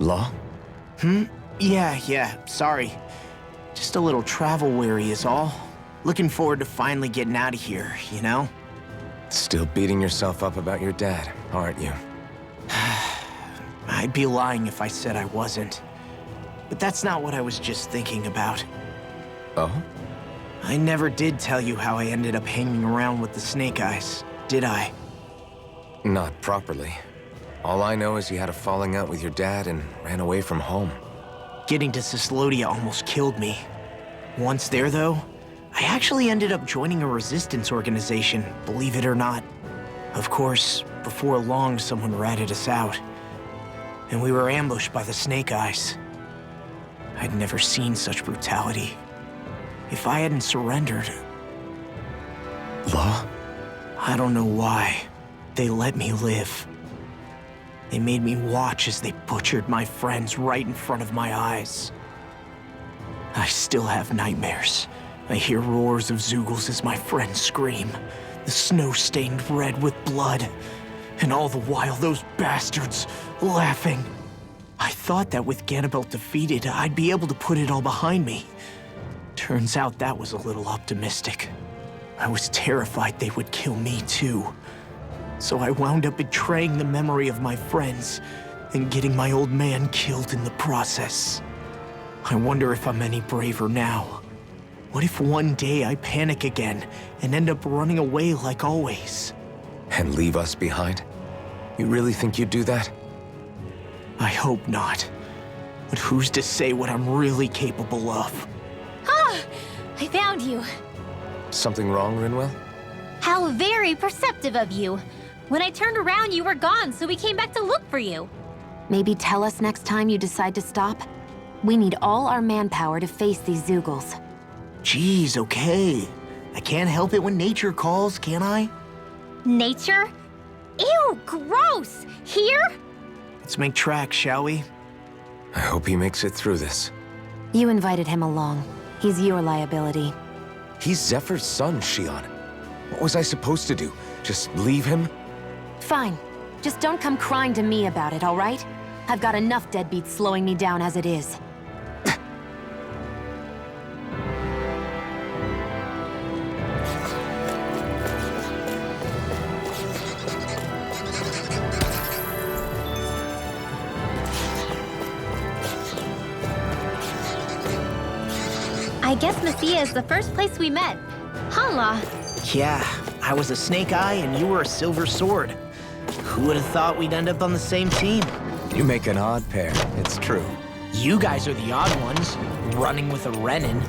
Law? Yeah, sorry. Just a little travel weary is all. Looking forward to finally getting out of here, you know? Still beating yourself up about your dad, aren't you? I'd be lying if I said I wasn't. But that's not what I was just thinking about. Oh? I never did tell you how I ended up hanging around with the Snake Eyes, did I? Not properly. All I know is you had a falling out with your dad and ran away from home. Getting to Cislodia almost killed me. Once there, though, I actually ended up joining a resistance organization, believe it or not. Of course, before long, someone ratted us out. And we were ambushed by the Snake Eyes. I'd never seen such brutality. If I hadn't surrendered... Law? I don't know why. They let me live. They made me watch as they butchered my friends right in front of my eyes. I still have nightmares. I hear roars of Zeugles as my friends scream, the snow stained red with blood, and all the while those bastards laughing. I thought that with Ganabelt defeated, I'd be able to put it all behind me. Turns out that was a little optimistic. I was terrified they would kill me too. So I wound up betraying the memory of my friends and getting my old man killed in the process. I wonder if I'm any braver now. What if one day I panic again and end up running away like always? And leave us behind? You really think you'd do that? I hope not. But who's to say what I'm really capable of? Ah! I found you. Something wrong, Rinwell? How very perceptive of you. When I turned around, you were gone, so we came back to look for you. Maybe tell us next time you decide to stop? We need all our manpower to face these Zeugles. Geez, okay. I can't help it when nature calls, can I? Nature? Ew, gross! Here? Let's make tracks, shall we? I hope he makes it through this. You invited him along. He's your liability. He's Zephyr's son, Shion. What was I supposed to do? Just leave him? Fine. Just don't come crying to me about it, all right? I've got enough deadbeats slowing me down as it is. I guess Messiah is the first place we met. Hala. Yeah, I was a Snake Eye and you were a Silver Sword. Who would have thought we'd end up on the same team? You make an odd pair, it's true. You guys are the odd ones, running with a Renin.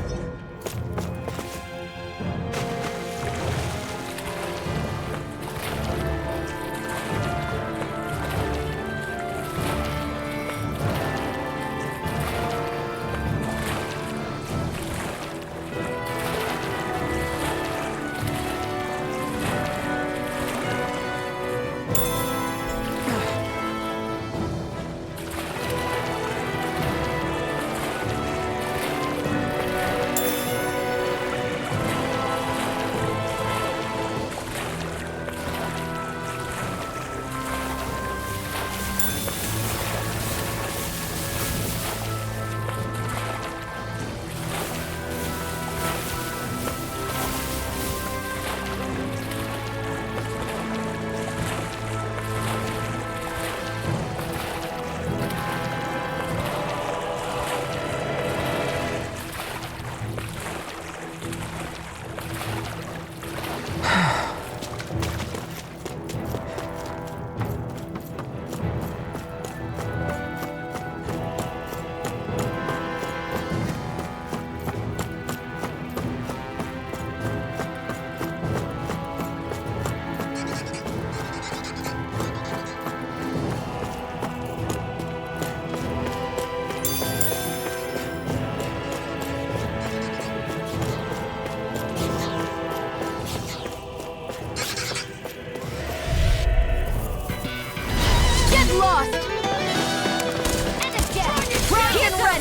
Lost! And again! Here's run!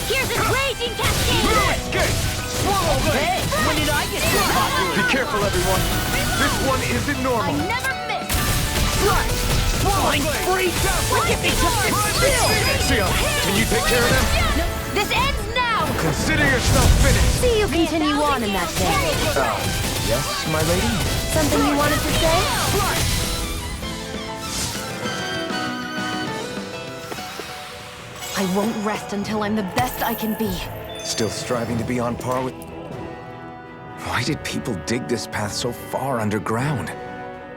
Here's a raging cascade! Escape! Swallow this! Hey, when did I get so popular? Be careful, everyone. This one isn't normal. I never miss! Right! Flying freak! Look at me just still! Xiao, can you take care of them? This ends now! Consider yourself finished! See you continue on in that vein. Yes, my lady? Something you wanted to say? I won't rest until I'm the best I can be. Still striving to be on par with... Why did people dig this path so far underground?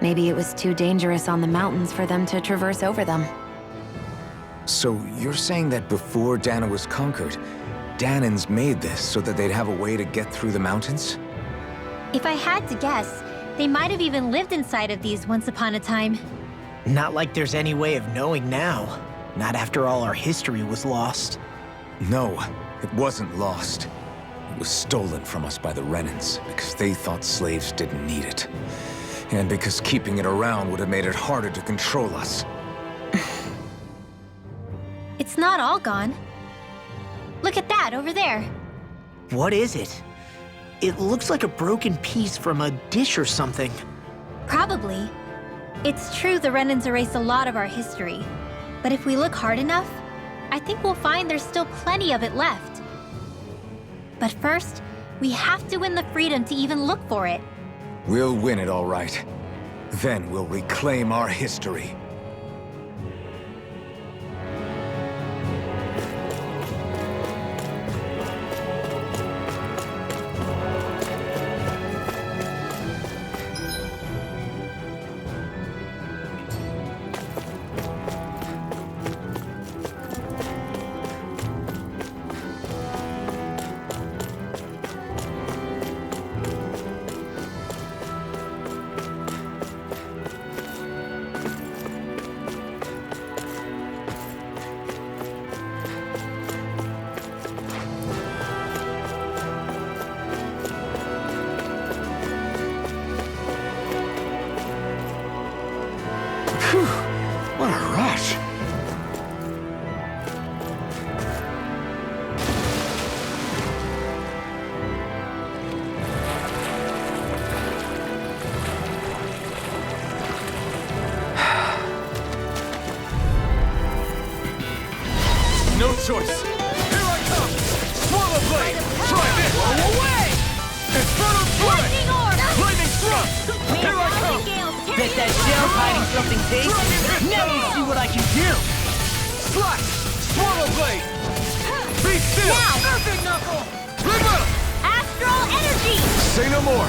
Maybe it was too dangerous on the mountains for them to traverse over them. So you're saying that before Dana was conquered, Danans made this so that they'd have a way to get through the mountains? If I had to guess, they might have even lived inside of these once upon a time. Not like there's any way of knowing now. Not after all our history was lost. No, it wasn't lost. It was stolen from us by the Renans because they thought slaves didn't need it. And because keeping it around would have made it harder to control us. It's not all gone. Look at that over there. What is it? It looks like a broken piece from a dish or something. Probably. It's true the Renans erased a lot of our history. But if we look hard enough, I think we'll find there's still plenty of it left. But first, we have to win the freedom to even look for it. We'll win it all right. Then we'll reclaim our history. What a rush! No choice! Here I come! Swallow blade! Try this! Blow away! Infernal flame! Lightning orb! Lightning thrust! Here I come! Bet that shell's hiding something tasty. Now you see what I can do. Slash! Swallow blade! Be still! Now! Earthing knuckle! Remote! Astral energy! Say no more!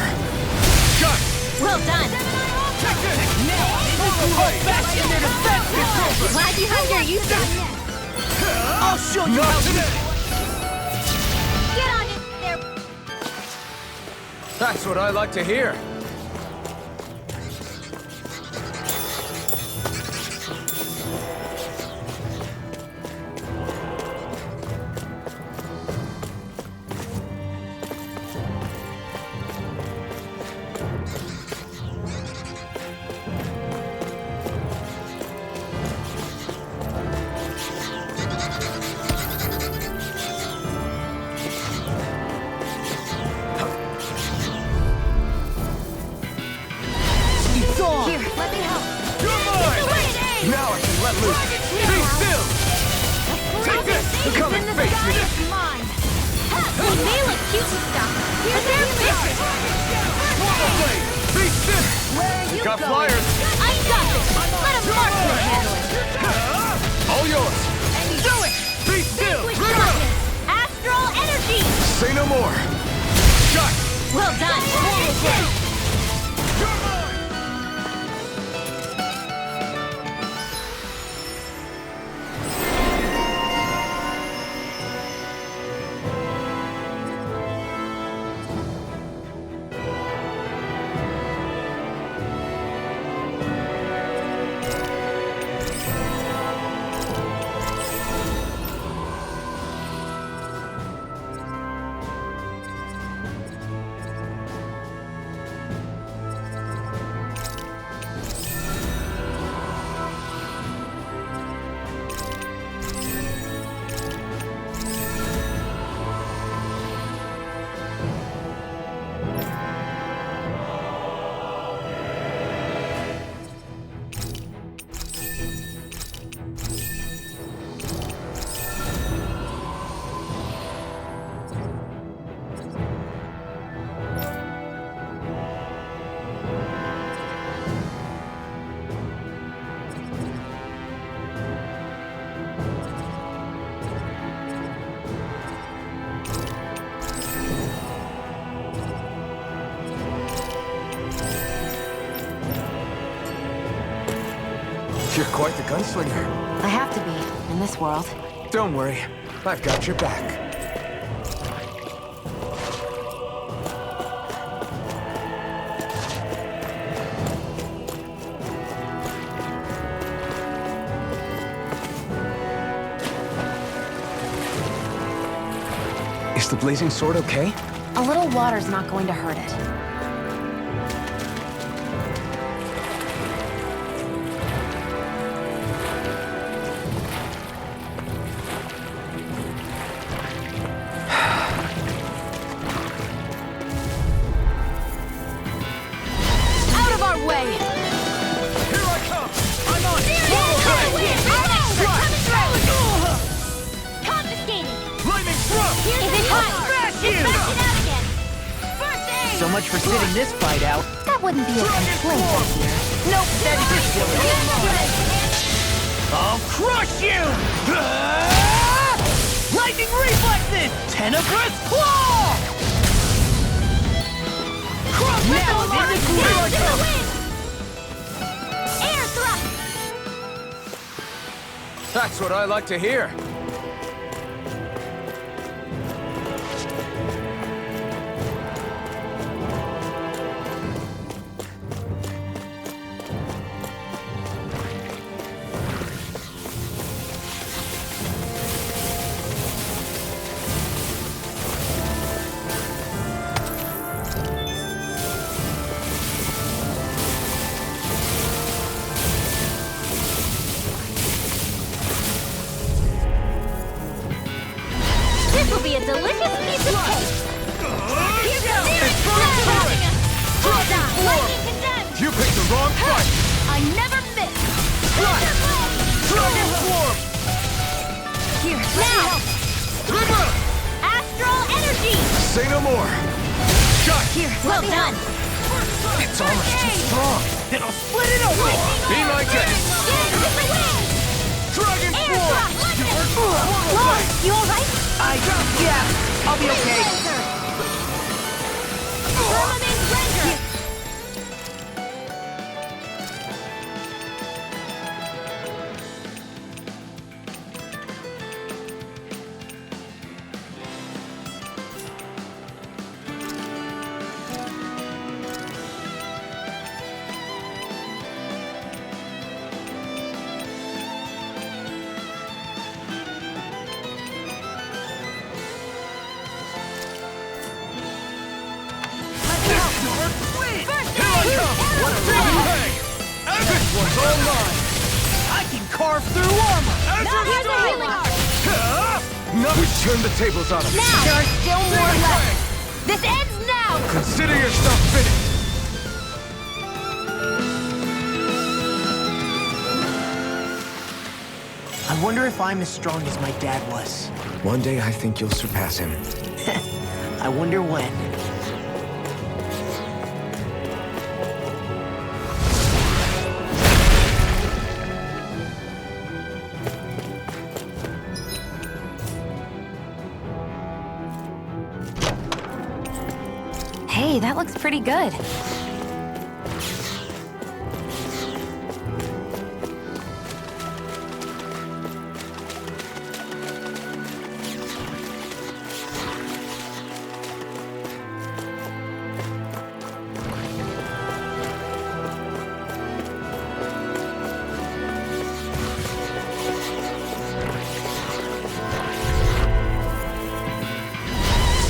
Shut! Well done! Take this! Now, Swallow blade! back in their defense. Glad you had your use of... I'll show you Not how today! Get on it there! That's what I like to hear. Here, let me help. You're mine! Now I can let loose. Be still! Take this! Come and face me! Mine. They may look cute and stuff, but they're vicious. Swallow blade! Be still! Got flyers! I got this. Let a marksman handle it. All yours! Do it. Be still! Vanquish darkness. Astral energy. Say no more! Shut! Well done. You're mine! You're quite the gunslinger. I have to be, in this world. Don't worry, I've got your back. Is the blazing sword okay? A little water's not going to hurt it. Out of our way! Here I come! I'm on! Confiscated! Lightning thrust! Is it hot? Smash you! Back it out again! First aid! So much for sitting this fight out. That wouldn't be a complaint, I hear. Nope, that is silly. I'll crush you! Lightning reflexes! Tenebrous claw! Now in the groove! Air thrust! That's what I like to hear. This will be a delicious piece of cake! Here goes! Lightning condemned! You picked the wrong fight! I never miss! Dragon Swarm! Here, now! Astral energy! Say no more! Shot! Here, well done! It's almost too strong! Then I'll split it open! Be my guest! Get it with the wind! Dragon Air Swarm! thrust! Whoa, you alright? Yeah, I'll be okay. Firmament render! This one's all mine! I can carve through armor! Now here's a healing art! Now we turn the tables on him! Now! There are still more left! This ends now! Consider yourself finished! I wonder if I'm as strong as my dad was. One day I think you'll surpass him. I wonder when. Hey, that looks pretty good.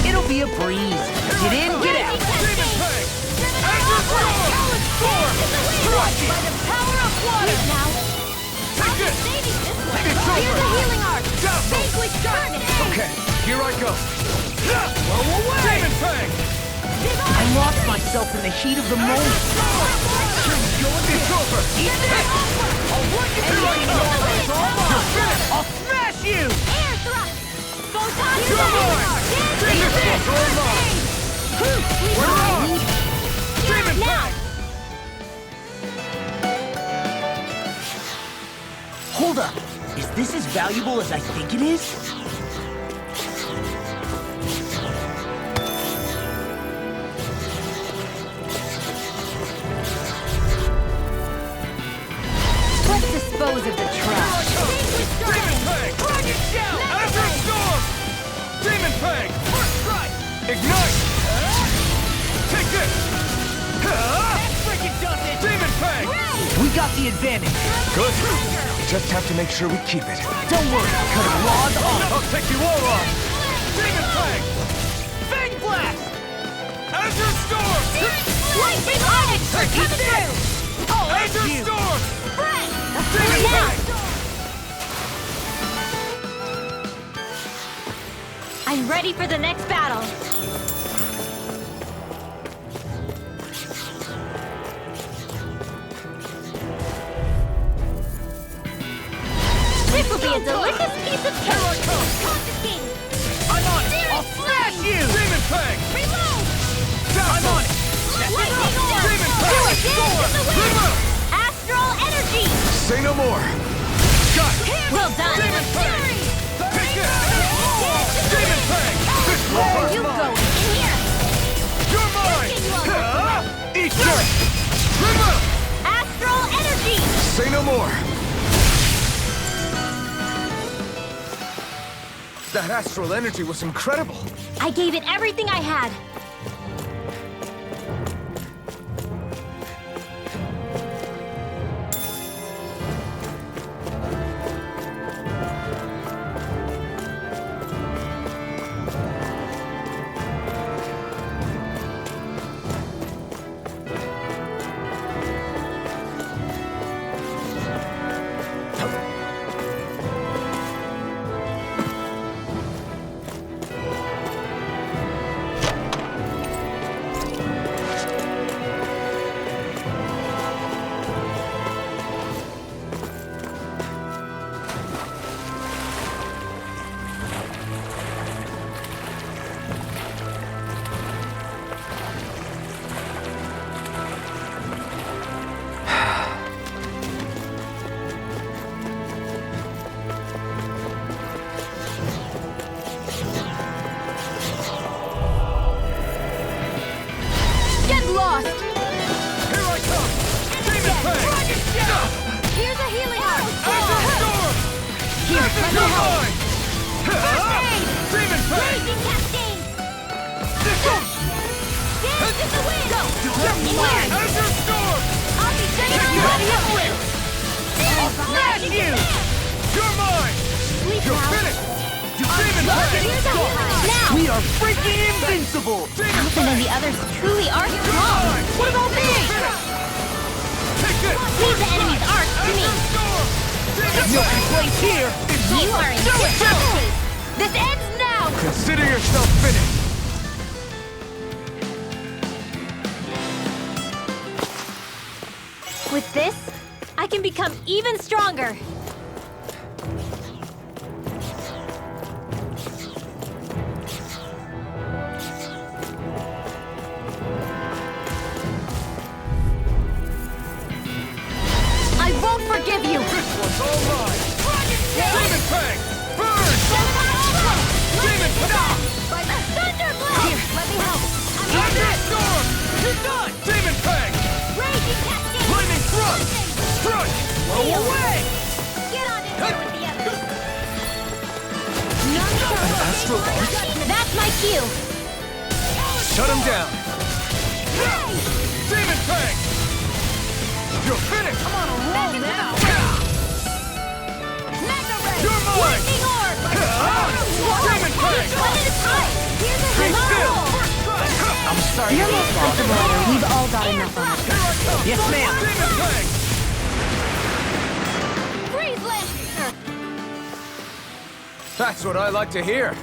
It'll be a breeze. Get in, get out. Demon Fang! By the power of water! Now! Take this! Saving this one! It's Here's over! a healing art! Down! Vanquish darkness! Okay, here I go! Blow away! Demon Fang! I lost myself in the heat of the moment. It's over! I'll work it through like it's all mine. I'll smash you! Air thrust! Photon You're mine! This one's all mine! We're on! Demon Now! Fang! Hold up. Is this as valuable as I think it is? Let's dispose Ignite! Take this! That freaking does it! Demon Fang! We got the advantage. Good. Just have to make sure we keep it. Don't worry, cut it raw on. I'll take you all on! Demon Fang! Fang blast! Azure Storm! Lightning Onyx! Coming through! Oh, Azure you. Storm! Friend! Demon Fang! I'm ready for the next battle. This will be a delicious piece of cake. Confiscated. I'm on it! I'll smash you! Demon Fang! Reload. I'm on it! Lightning orb. Demon Do Fang! it, dance in the wind. Reload! Astral energy. Say no more! Got it! Well done. Demon Fang! Take it! Demon Fang! This will Where are hurt you mine. going? In here. You're mine! Continue Eat dirt! Reload! Astral energy. Say no more! That astral energy was incredible! I gave it everything I had. Get lost! Here I come! Demon Fang! Here's a healing arm! Azure Storm! Here, let me You're help! mine! Demon Fang! Raging cascade. This one! Dance in the wind. Go. You're mine! Here. Azure Storm! I'll be sending You you ready up with? I'll smash you. You're mine! You're finished! Demon Fang! Now. We are freaking invincible! Demon Alphen and Fang! the others truly are You're strong. mine! What about me? Take this! Leave the enemy's arc to me. Azure Storm! Demon No Fang! place here! You are in jeopardy. This ends now. Consider yourself finished! With this, I can become even stronger. I won't forgive you! This one's all mine! Demon Fang! Burn! Demon Fang! Thunderblast! Here, let me help! Azure Storm! You're done! Demon Fang! Raging cascade! Lightning Thrust! Crush! Blow away! Get on in here with the others! Astral Arc? That's my cue! Shut him down! Demon Fang! You're finished! I'm on a roll now! Mega Ray! You're mine! Lightning orb! Demon Fang! One at a time! Here's a Stay hammer still! roll! I'm sorry. You're most comfortable here. We've all got enough on us. Yes, ma'am. Demon Fang! Freeze Lancer! That's what I like to hear.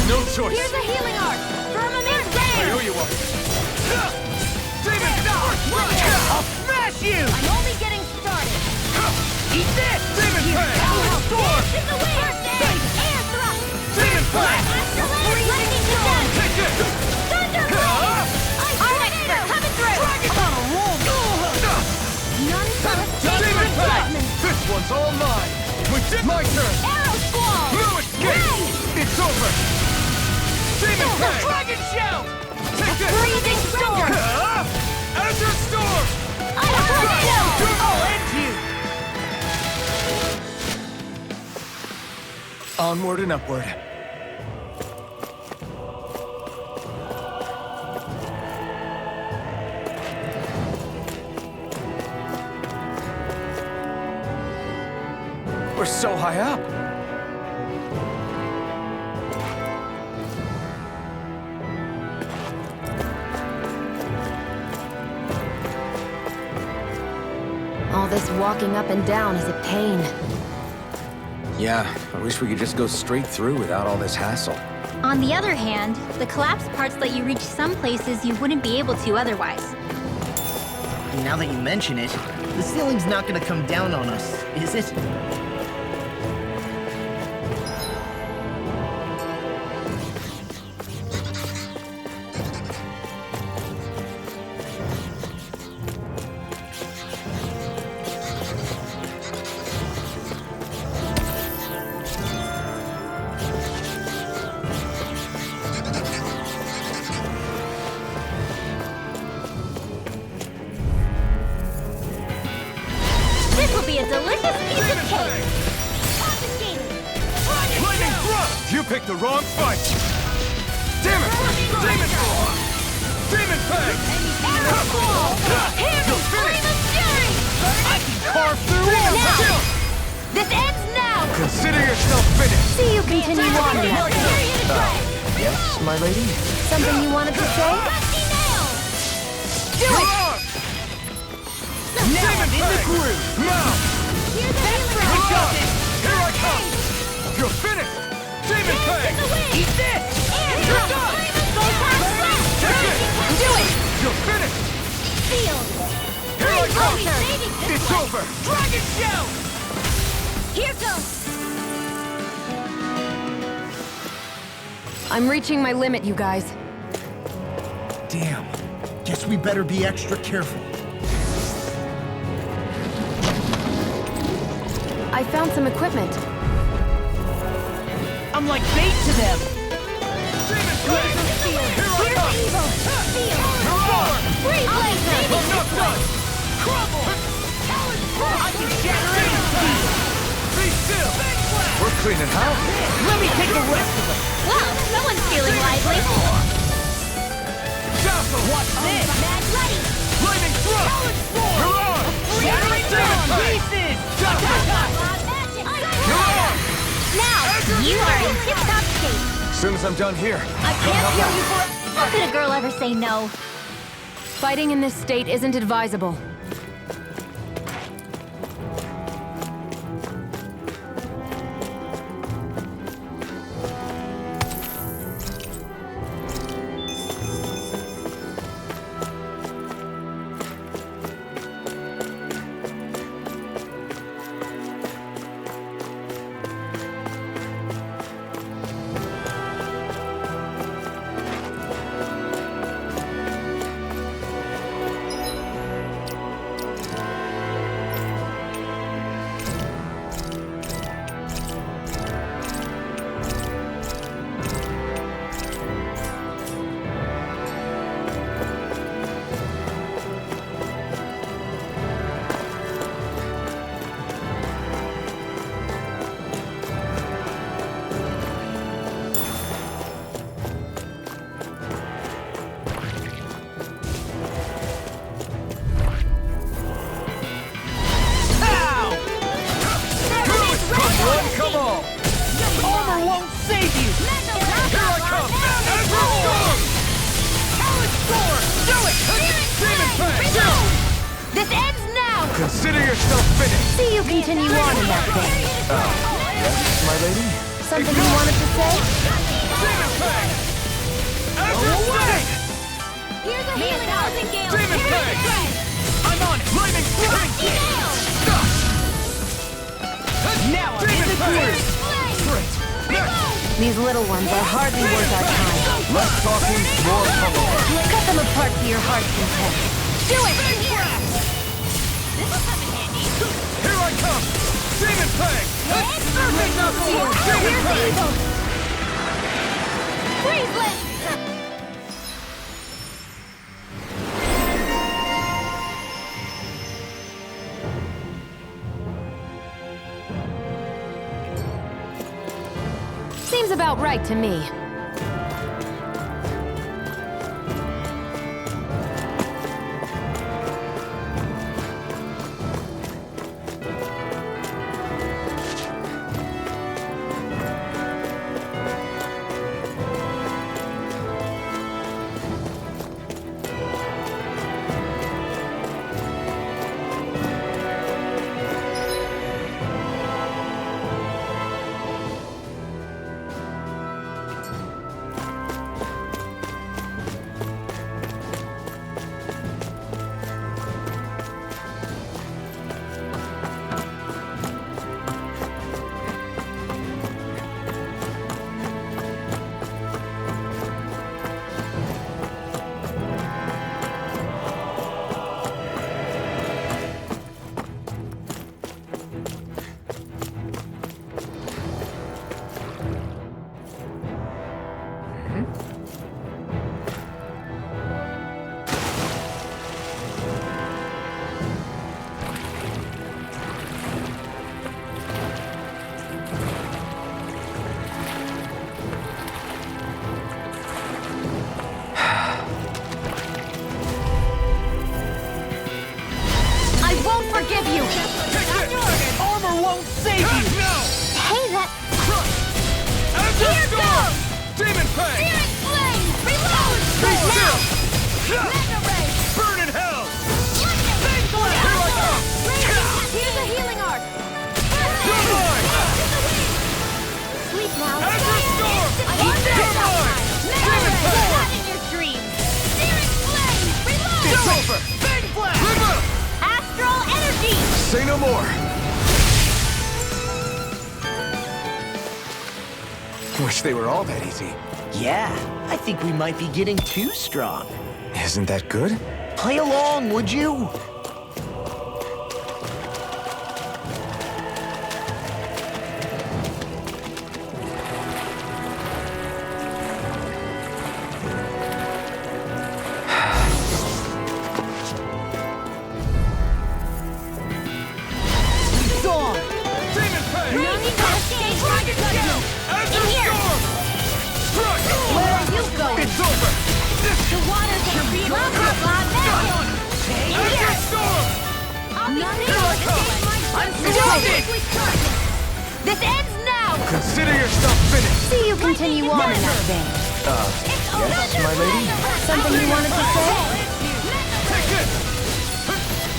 No choice. Here's a healing arc! Firmament I Rain! know you are. Demon I'll smash you! I'm only getting started! Eat this! Demon Fang! Storm! In the wind! Air thrust! Demon Fang! Lightning to death! Take it! Thunderblast! Our expert coming through! I'm on a roll! None shall escape Demon my Fang! judgment! This one's all mine. My turn. Arrow Squall! No escape. It's over. Demon Fang! Dragon Shout! Take Onward and upward. We're so high up. All this walking up and down is a pain. Yeah, I wish we could just go straight through without all this hassle. On the other hand, the collapsed parts let you reach some places you wouldn't be able to otherwise. Now that you mention it, the ceiling's not gonna come down on us, is it? This will be a delicious piece of cake! Confiscated! Lightning thrust! You picked the wrong fight! Damn it! Demon Ball! Demon Fang! Arrow Ball! Hear me! Flame of Fury! I can carve through all! Now! This ends now! Consider yourself finished! See you continue on now. Yes, my lady? Something you wanted to say? Rusty nail! Do it! Now I'm in the groove! Now! Here's a healer! We got it! Here I come! You're finished! Demon Fang! Eat this! You're done! Take it! Do it! You're finished! Sealed! Here I come! Saving this It's way. over! Dragon Shell! Here goes! I'm reaching my limit, you guys. Damn. Guess we better be extra careful. I found some equipment. I'm like bait to them! Demon Fang! Here I come! Evil! Sealed! You're on! Free laser! I'm not done! Crumble! I can shatter Demon anything! Fang! Be still! We're cleaning house! Let me take the rest of them! Wow, someone's feeling lively! Dazzle! What's this? Mad ready! Lightning thrust! You're on! Shattering Demon down Fang! pieces! You're on! Now, you are in tip-top shape! As soon as I'm done here, I can't heal you for... How could a girl ever say no? Fighting in this state isn't advisable. come on! Armor won't save you! Here I come! Ezra Storm! Talent Sword! Do it! Demon Fang! This ends now! Consider yourself finished! See you continue on in that vein. Yes, my lady? Something you wanted to say? Demon Fang! Ezra Storm! Here's a healing thousand gale! Demon Fang! I'm on it! Lightning Strike! Now I'm in Demon the Fang! groove! Straight! Next! These little ones are hardly worth our time. Less talking, more pummeling. Cut them apart to your heart's content. Do it! Here I come! Demon Fang! Perfect knuckle! Demon Fang! Freeze lit! about right to me. Forgive you! Armor won't save you! Hey, that... Here goes! Demon Fang! Spirit Flame! Reload! Stay Now! still! Mega Ray! Burn in hell! Big Blast! Here I come! Here's a healing art! You're mine! Sleep now! Azure Storm! You're mine! Demon Fang! Not in your dreams! Spirit Flame! Reload! It's over! Big Blast! River! Astral Energy! Say no more! Wish they were all that easy. Yeah, I think we might be getting too strong. Isn't that good? Play along, would you? Demon Fang! No need to escape! Target judgment! Azure In here! Storm! Struck! Where are you going? It's over! The waters of freedom! Blah, blah, blah, now! In Azure here! Storm! I'll be None free of to us escape my I'm judgment. succeeding! This ends now! Consider yourself finished! See you continue on in that vein. Yes, my lady? Something you wanted to say? Take this!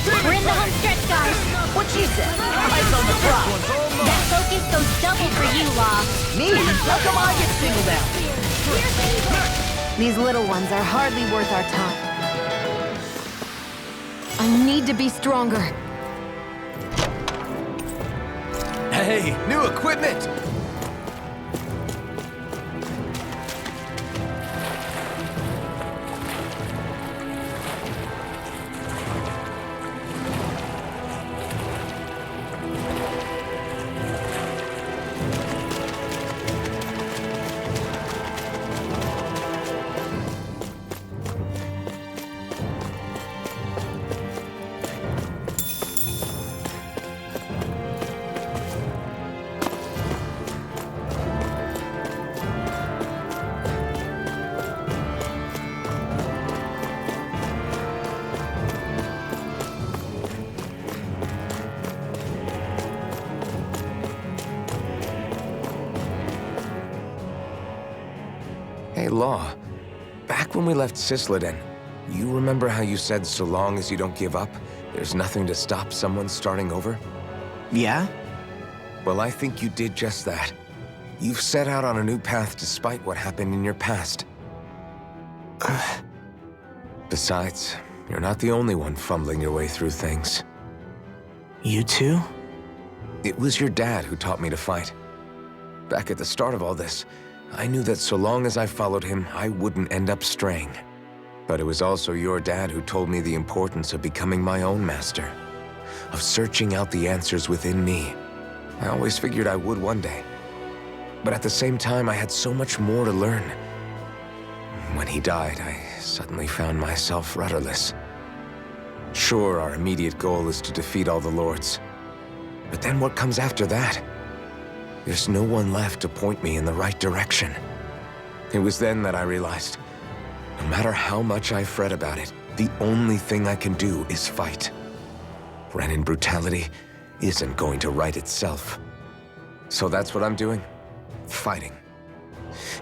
We're in the home stretch, guys. What she said? Eyes on the prize. That focus goes double for you, Law. Me? How come I get singled out? These little ones are hardly worth our time. I need to be stronger. Hey, new equipment! Hey, Law. Back when we left Cisleden, you remember how you said so long as you don't give up, there's nothing to stop someone starting over? Yeah? Well, I think you did just that. You've set out on a new path despite what happened in your past. Besides, you're not the only one fumbling your way through things. You too? It was your dad who taught me to fight. Back at the start of all this, I knew that so long as I followed him, I wouldn't end up straying. But it was also your dad who told me the importance of becoming my own master, of searching out the answers within me. I always figured I would one day. But at the same time, I had so much more to learn. When he died, I suddenly found myself rudderless. Sure, our immediate goal is to defeat all the lords. But then what comes after that? There's no one left to point me in the right direction. It was then that I realized, no matter how much I fret about it, the only thing I can do is fight. Renin brutality isn't going to right itself. So that's what I'm doing. Fighting.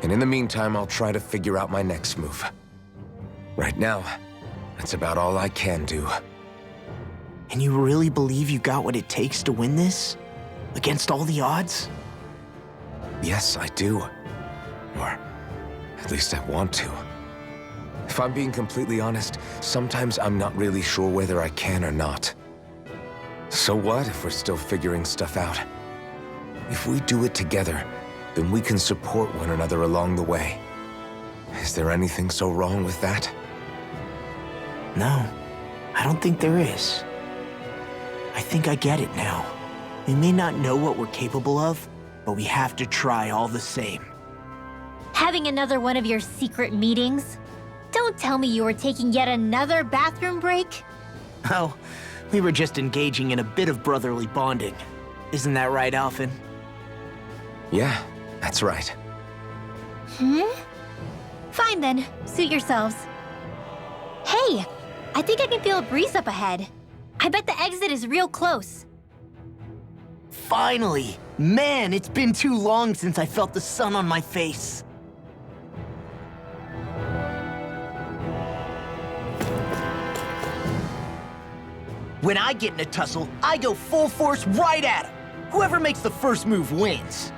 And in the meantime, I'll try to figure out my next move. Right now, that's about all I can do. And you really believe you got what it takes to win this? Against all the odds? Yes, I do. Or at least I want to. If I'm being completely honest, sometimes I'm not really sure whether I can or not. So what if we're still figuring stuff out? If we do it together, then we can support one another along the way. Is there anything so wrong with that? No, I don't think there is. I think I get it now. We may not know what we're capable of, but we have to try all the same. Having another one of your secret meetings? Don't tell me you were taking yet another bathroom break? Oh, we were just engaging in a bit of brotherly bonding. Isn't that right, Alphen? Yeah, that's right. Fine then, suit yourselves. Hey, I think I can feel a breeze up ahead. I bet the exit is real close. Finally! Man, it's been too long since I felt the sun on my face. When I get in a tussle, I go full force right at him. Whoever makes the first move wins.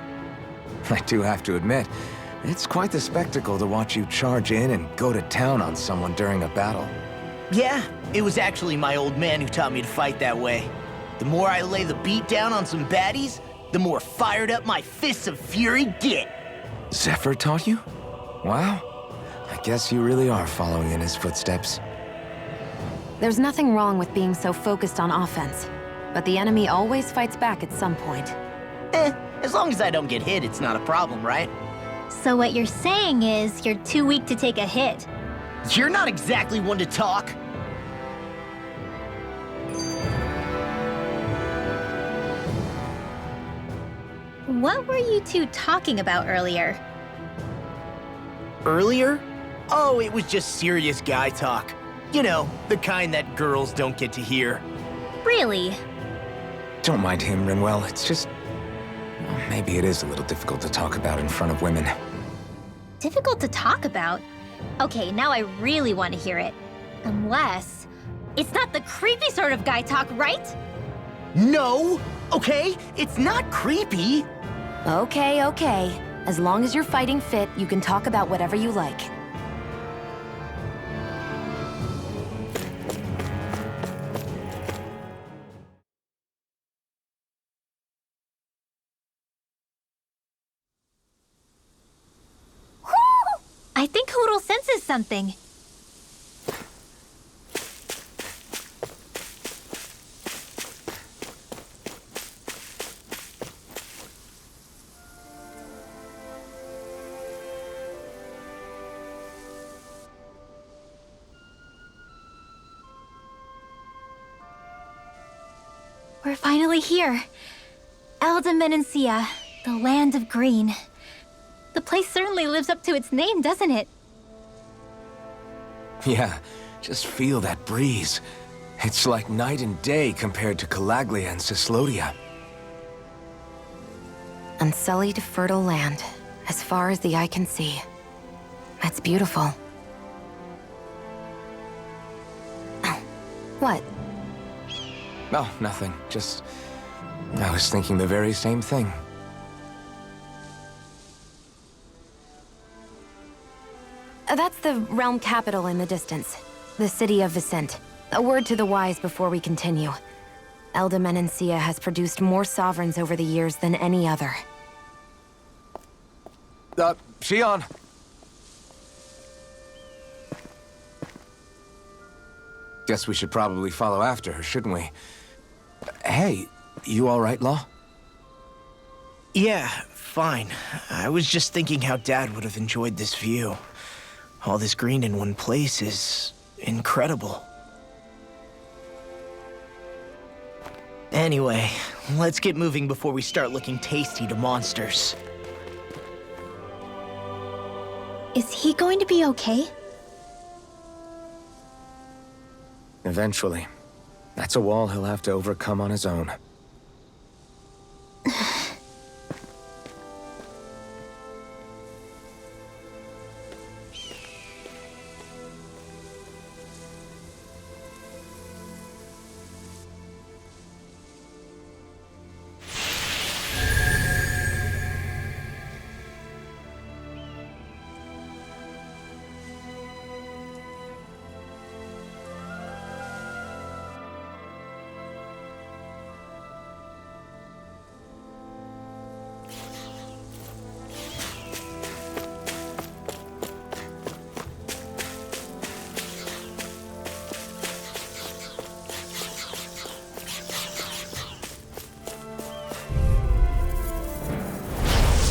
I do have to admit, it's quite the spectacle to watch you charge in and go to town on someone during a battle. Yeah, it was actually my old man who taught me to fight that way. The more I lay the beat down on some baddies, the more fired up my fists of fury get. Zephyr taught you? Wow. I guess you really are following in his footsteps. There's nothing wrong with being so focused on offense, but the enemy always fights back at some point. As long as I don't get hit, it's not a problem, right? So what you're saying is you're too weak to take a hit. You're not exactly one to talk. What were you two talking about earlier? Earlier? Oh, it was just serious guy talk. You know, the kind that girls don't get to hear. Really? Don't mind him, Rinwell. It's just... well, maybe it is a little difficult to talk about in front of women. Difficult to talk about? Okay, now I really want to hear it. Unless... it's not the creepy sort of guy talk, right? No! Okay, it's not creepy. Okay, okay. As long as you're fighting fit, you can talk about whatever you like. I think Hoodle senses something. We're finally here. Elda Menancia, the land of green. The place certainly lives up to its name, doesn't it? Yeah, just feel that breeze. It's like night and day compared to Calaglia and Cyslodia. Unsullied, fertile land, as far as the eye can see. That's beautiful. Oh, what? Oh, nothing. Just... I was thinking the very same thing. That's the realm capital in the distance. The city of Vicent. A word to the wise before we continue. Elda Menancia has produced more sovereigns over the years than any other. Shion! Guess we should probably follow after her, shouldn't we? Hey, you all right, Law? Yeah, fine. I was just thinking how Dad would have enjoyed this view. All this green in one place is incredible. Anyway, let's get moving before we start looking tasty to monsters. Is he going to be okay? Eventually. That's a wall he'll have to overcome on his own.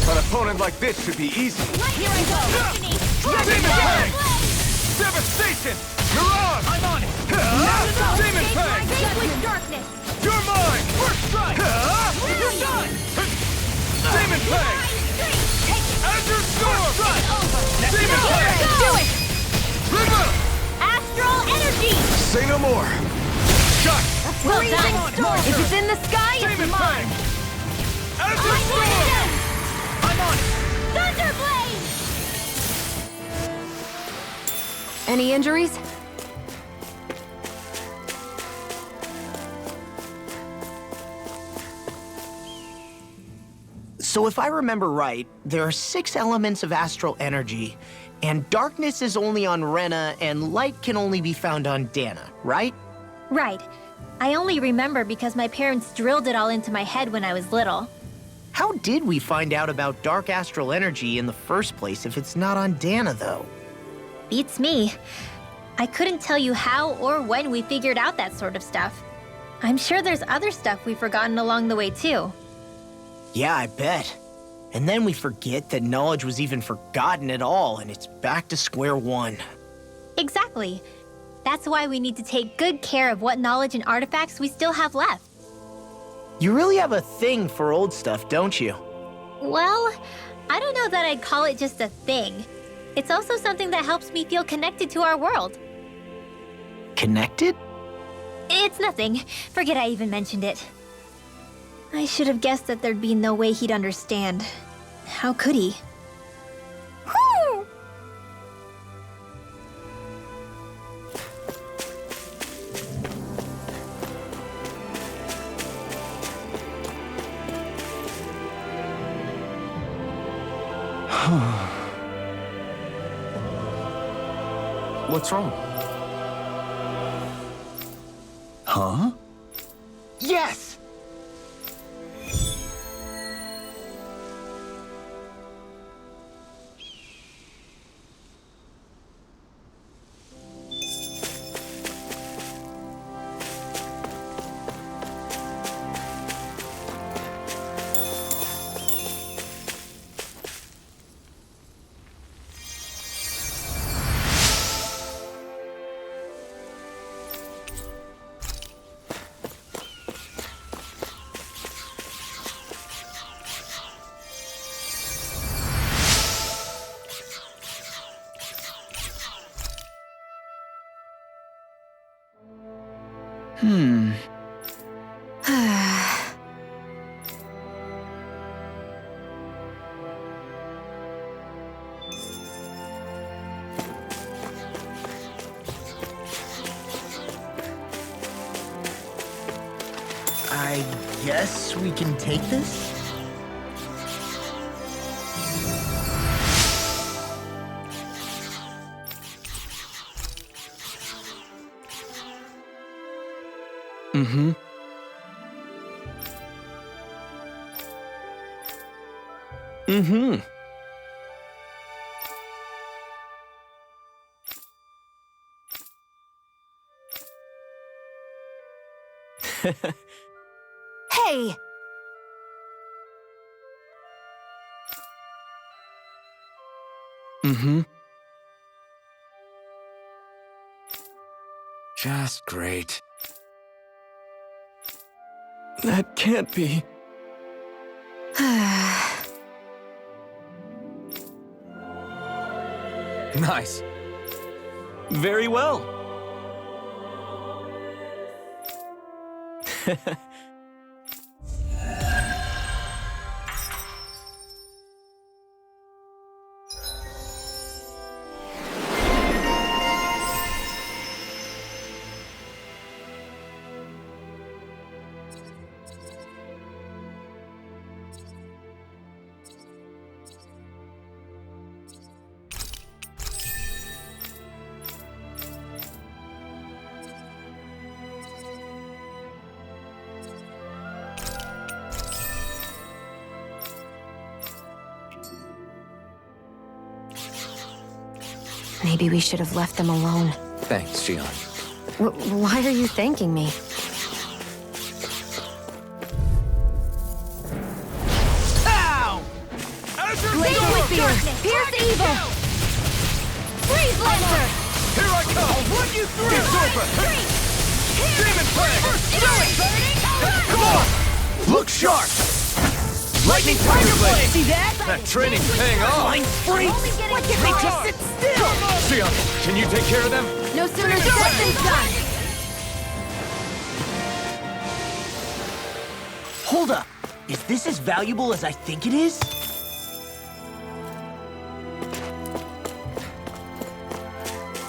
An opponent like this should be easy. Here I go! Demon Fang! Devastation! Mirage! I'm on it! Demon Fang! Face with darkness! You're mine! First strike! You're done! Demon Fang! Azure Storm! Demon Here, Fang! do it! River! Astral energy! Say no more! Shut! Well done! If it's in the sky, it's Demon mine! Fang! Azure Storm! I'm on it! Thunderblade! Any injuries? So if I remember right, there are 6 elements of astral energy, and darkness is only on Rena, and light can only be found on Dana, right? Right. I only remember because my parents drilled it all into my head when I was little. How did we find out about dark astral energy in the first place if it's not on Dana, though? Beats me. I couldn't tell you how or when we figured out that sort of stuff. I'm sure there's other stuff we've forgotten along the way, too. Yeah, I bet. And then we forget that knowledge was even forgotten at all, and it's back to square one. Exactly. That's why we need to take good care of what knowledge and artifacts we still have left. You really have a thing for old stuff, don't you? Well, I don't know that I'd call it just a thing. It's also something that helps me feel connected to our world. Connected? It's nothing. Forget I even mentioned it. I should have guessed that there'd be no way he'd understand. How could he? Whew! What's wrong? Huh? Yes! I guess we can take this? Mm-hmm. Mm-hmm. Hey! Mm-hmm. Just great. That can't be. Nice. Very well. Maybe we should have left them alone. Thanks, Xion. Why are you thanking me? Ow! Blaze with fear! Pierce evil! Freeze Lancer! Here I come! I'll run you through! It's over! Demon Plague! Come on! Look sharp! Lightning Tiger Blade! See that? That training's paying off! Flying freaks! Why can't they just sit still? Xion, can you take care of them? No sooner said than done! Hold up! Is this as valuable as I think it is?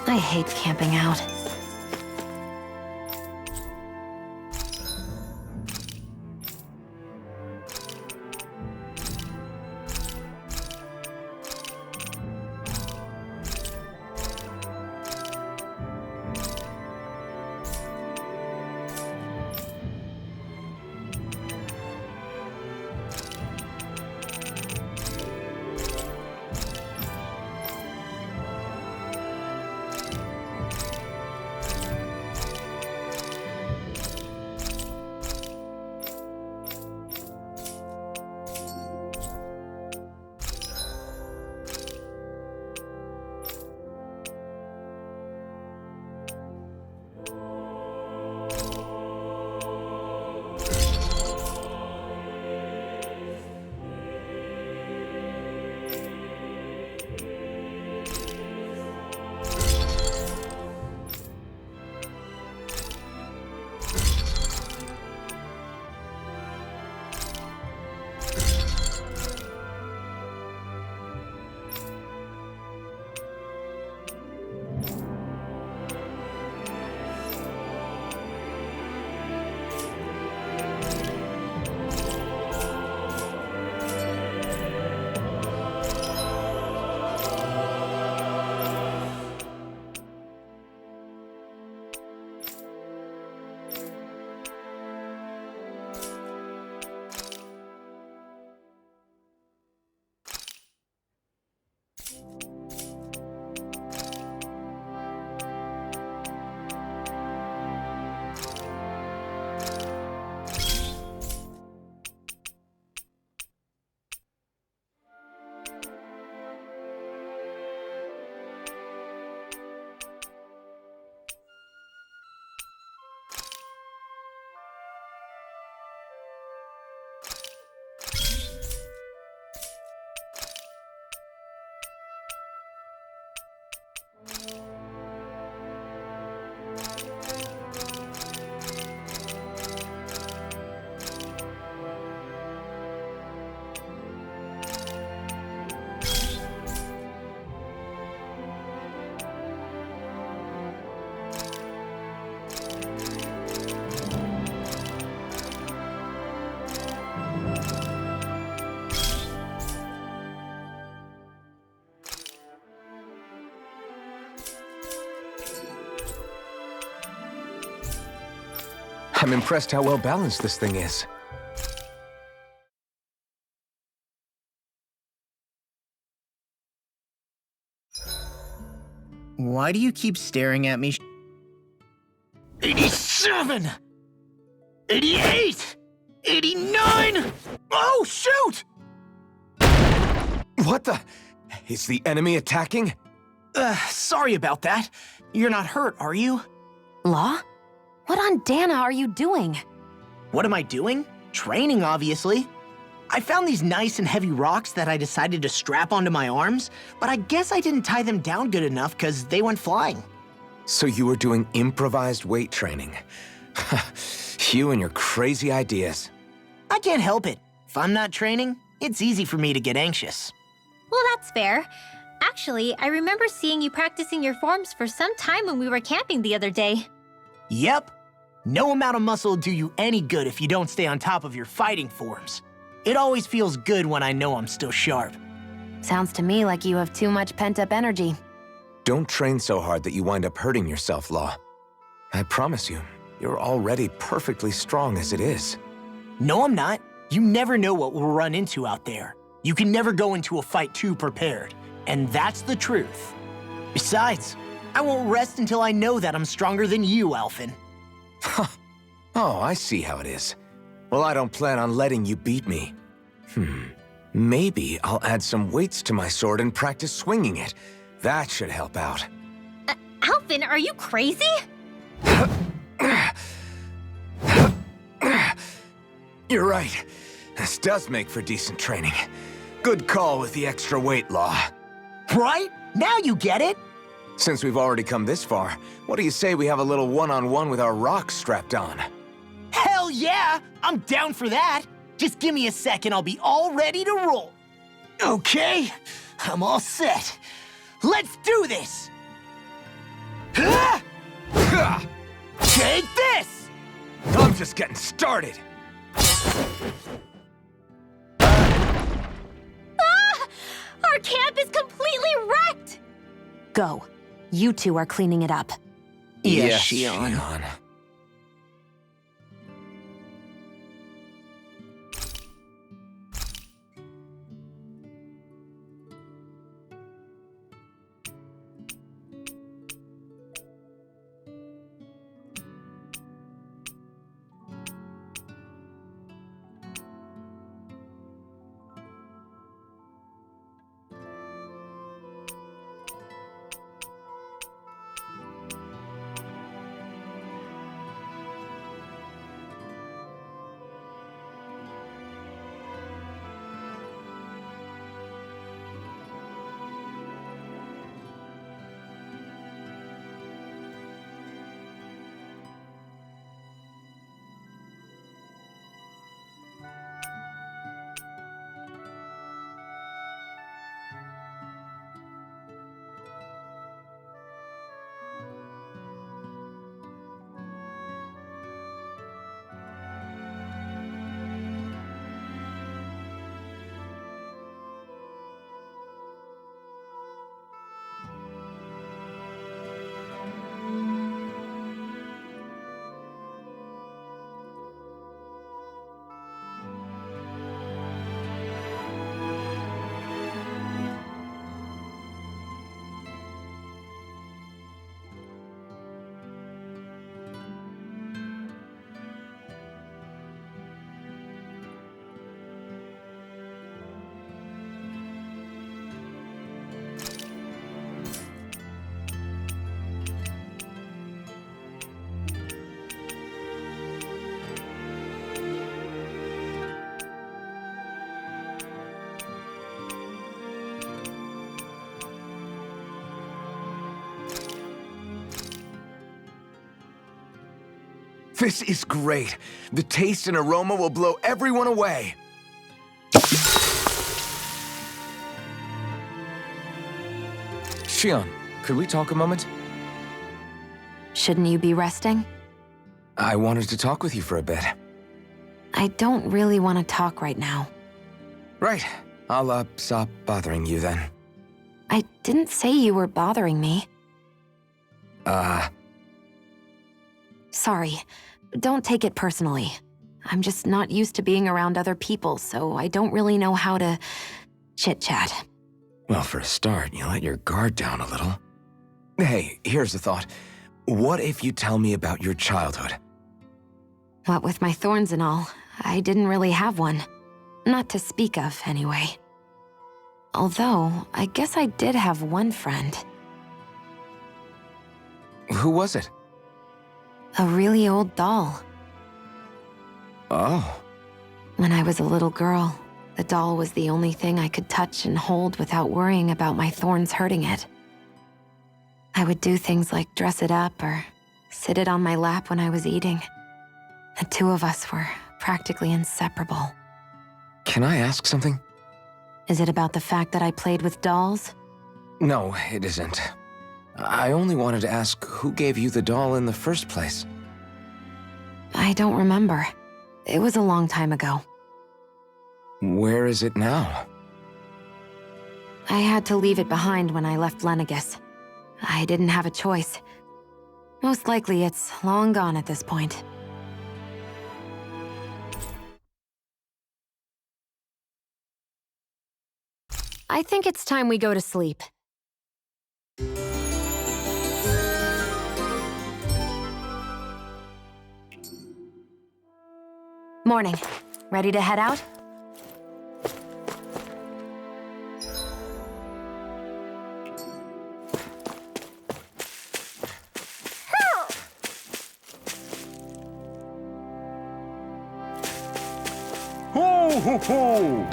I hate camping out. I'm impressed how well balanced this thing is. Why do you keep staring at me? 87! 88! 89! Oh, shoot! What the? Is the enemy attacking? Sorry about that. You're not hurt, are you? Law? What on Dana are you doing? What am I doing? Training, obviously. I found these nice and heavy rocks that I decided to strap onto my arms, but I guess I didn't tie them down good enough because they went flying. So you were doing improvised weight training. You and your crazy ideas. I can't help it. If I'm not training, it's easy for me to get anxious. Well, that's fair. Actually, I remember seeing you practicing your forms for some time when we were camping the other day. Yep. No amount of muscle will do you any good if you don't stay on top of your fighting forms. It always feels good when I know I'm still sharp. Sounds to me like you have too much pent-up energy. Don't train so hard that you wind up hurting yourself, Law. I promise you, you're already perfectly strong as it is. No, I'm not. You never know what we'll run into out there. You can never go into a fight too prepared. And that's the truth. Besides, I won't rest until I know that I'm stronger than you, Alphen. Oh, I see how it is. Well, I don't plan on letting you beat me. Maybe I'll add some weights to my sword and practice swinging it. That should help out. Alphen, are you crazy? You're right. This does make for decent training. Good call with the extra weight, Law. Right? Now you get it? Since we've already come this far, what do you say we have a little one-on-one with our rocks strapped on? Hell yeah! I'm down for that! Just give me a second, I'll be all ready to roll. Okay, I'm all set. Let's do this! Take this! I'm just getting started. Our camp is completely wrecked! Go. You two are cleaning it up. Yes, Shion. This is great. The taste and aroma will blow everyone away. Shion, could we talk a moment? Shouldn't you be resting? I wanted to talk with you for a bit. I don't really want to talk right now. Right. I'll, stop bothering you then. I didn't say you were bothering me. Sorry. Don't take it personally. I'm just not used to being around other people, so I don't really know how to chit-chat. Well, for a start, you let your guard down a little. Hey, here's a thought. What if you tell me about your childhood? What with my thorns and all, I didn't really have one. Not to speak of, anyway. Although, I guess I did have one friend. Who was it? A really old doll. Oh. When I was a little girl, the doll was the only thing I could touch and hold without worrying about my thorns hurting it. I would do things like dress it up or sit it on my lap when I was eating. The two of us were practically inseparable. Can I ask something? Is it about the fact that I played with dolls? No, it isn't. I only wanted to ask who gave you the doll in the first place. I don't remember. It was a long time ago. Where is it now? I had to leave it behind when I left Lenegus. I didn't have a choice. Most likely it's long gone at this point. I think it's time we go to sleep. Morning. Ready to head out? Ho ho ho!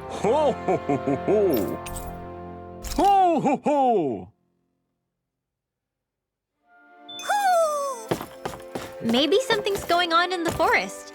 Ho ho ho ho ho! Ho ho ho! Maybe something's going on in the forest.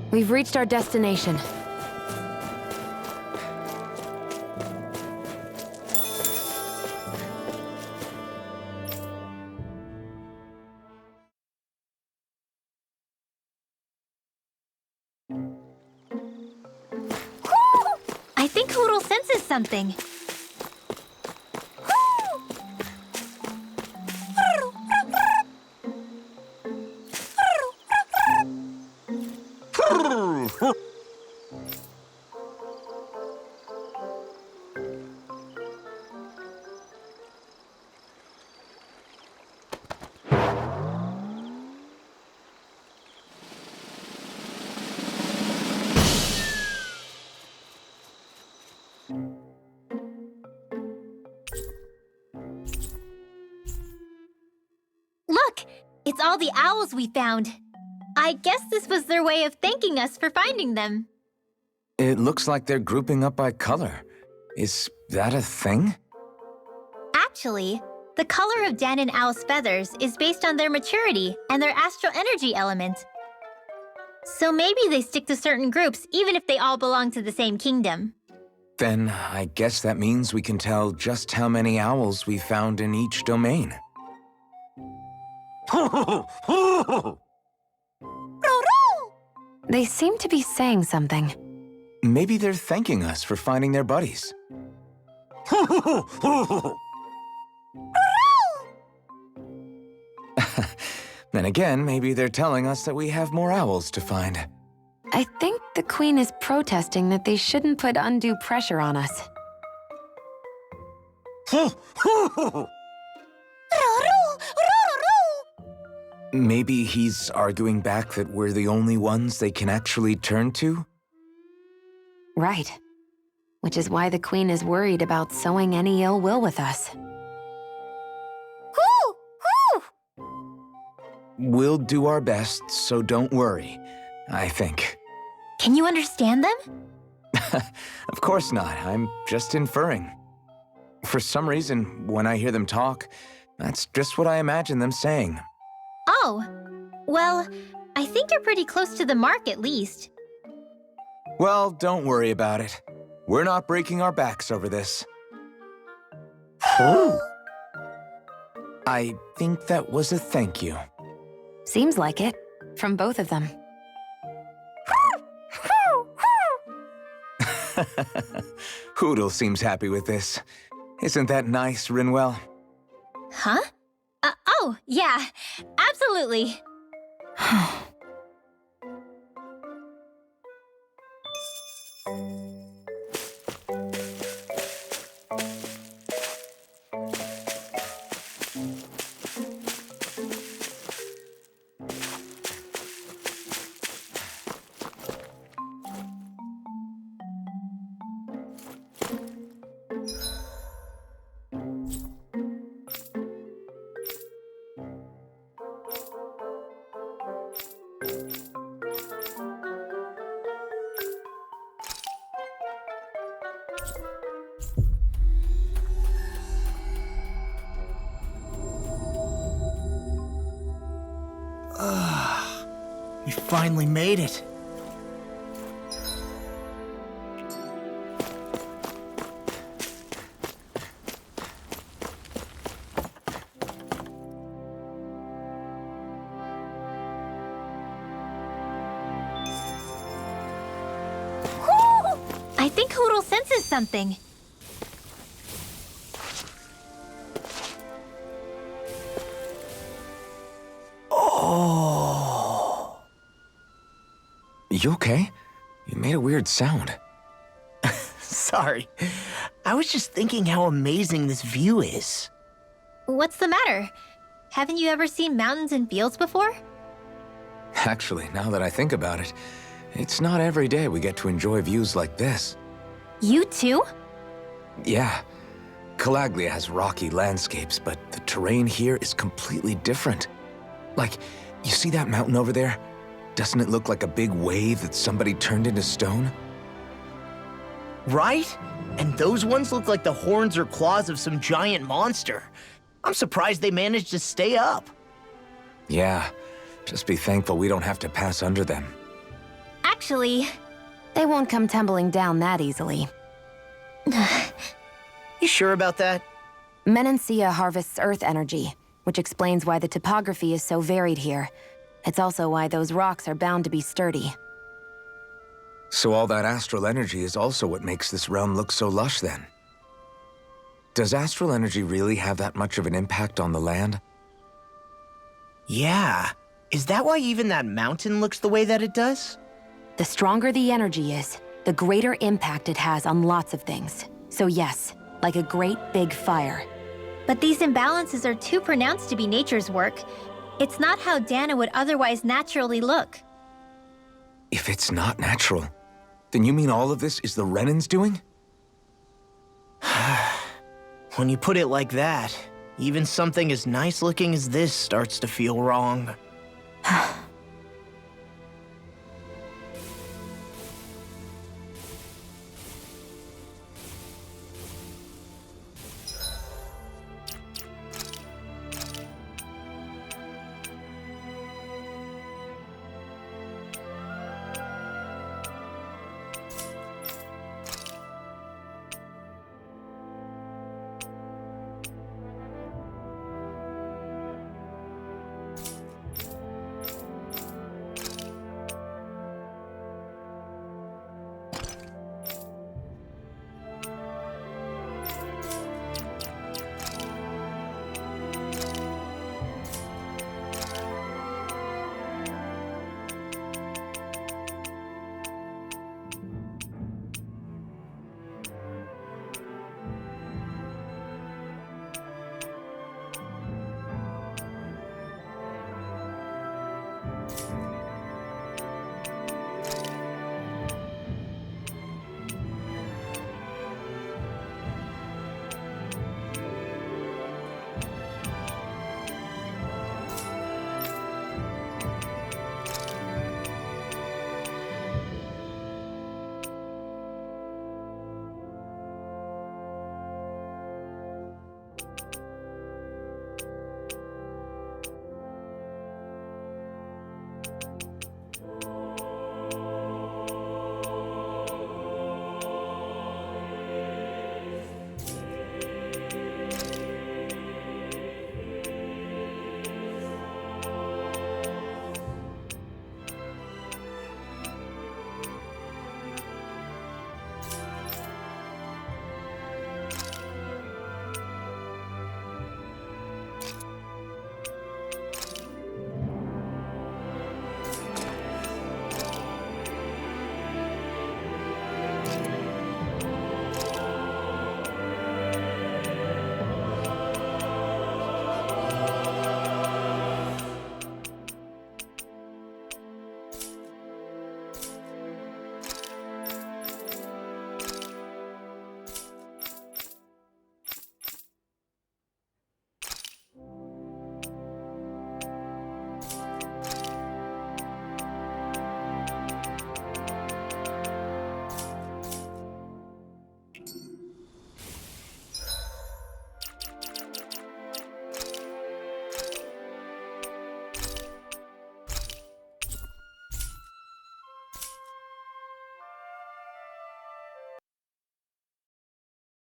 We've reached our destination. I think Hoodle senses something. Look! It's all the owls we found. I guess this was their way of thanking us for finding them. It looks like they're grouping up by color. Is that a thing? Actually, the color of Dan and Owl's feathers is based on their maturity and their astral energy element. So maybe they stick to certain groups even if they all belong to the same kingdom. Then I guess that means we can tell just how many owls we found in each domain. They seem to be saying something. Maybe they're thanking us for finding their buddies. Then again, maybe they're telling us that we have more owls to find. I think the Queen is protesting that they shouldn't put undue pressure on us. Maybe he's arguing back that we're the only ones they can actually turn to? Right. Which is why the Queen is worried about sowing any ill will with us. We'll do our best, so don't worry, I think. Can you understand them? Of course not, I'm just inferring. For some reason, when I hear them talk, that's just what I imagine them saying. Oh, well, I think you're pretty close to the mark at least. Well, don't worry about it. We're not breaking our backs over this. I think that was a thank you. Seems like it, from both of them. Hoodle seems happy with this. Isn't that nice, Rinwell? Huh? Oh, yeah, absolutely. We finally made it. I think Hoodle senses something. You okay? You made a weird sound. Sorry. I was just thinking how amazing this view is. What's the matter? Haven't you ever seen mountains and fields before? Actually, now that I think about it, it's not every day we get to enjoy views like this. You too? Yeah, Calaglia has rocky landscapes, but the terrain here is completely different. Like, you see that mountain over there? Doesn't it look like a big wave that somebody turned into stone? Right? And those ones look like the horns or claws of some giant monster. I'm surprised they managed to stay up. Yeah, just be thankful we don't have to pass under them. Actually, They won't come tumbling down that easily. You sure about that? Menancia harvests earth energy, which explains why the topography is so varied here. It's also why those rocks are bound to be sturdy. So all that astral energy is also what makes this realm look so lush then. Does astral energy really have that much of an impact on the land? Yeah. Is that why even that mountain looks the way that it does? The stronger the energy is, the greater impact it has on lots of things. So yes, like a great big fire. but these imbalances are too pronounced to be nature's work. It's not how Dana would otherwise naturally look. If it's not natural, then you mean all of this is the Renans doing? When you put it like that, even something as nice looking as this starts to feel wrong.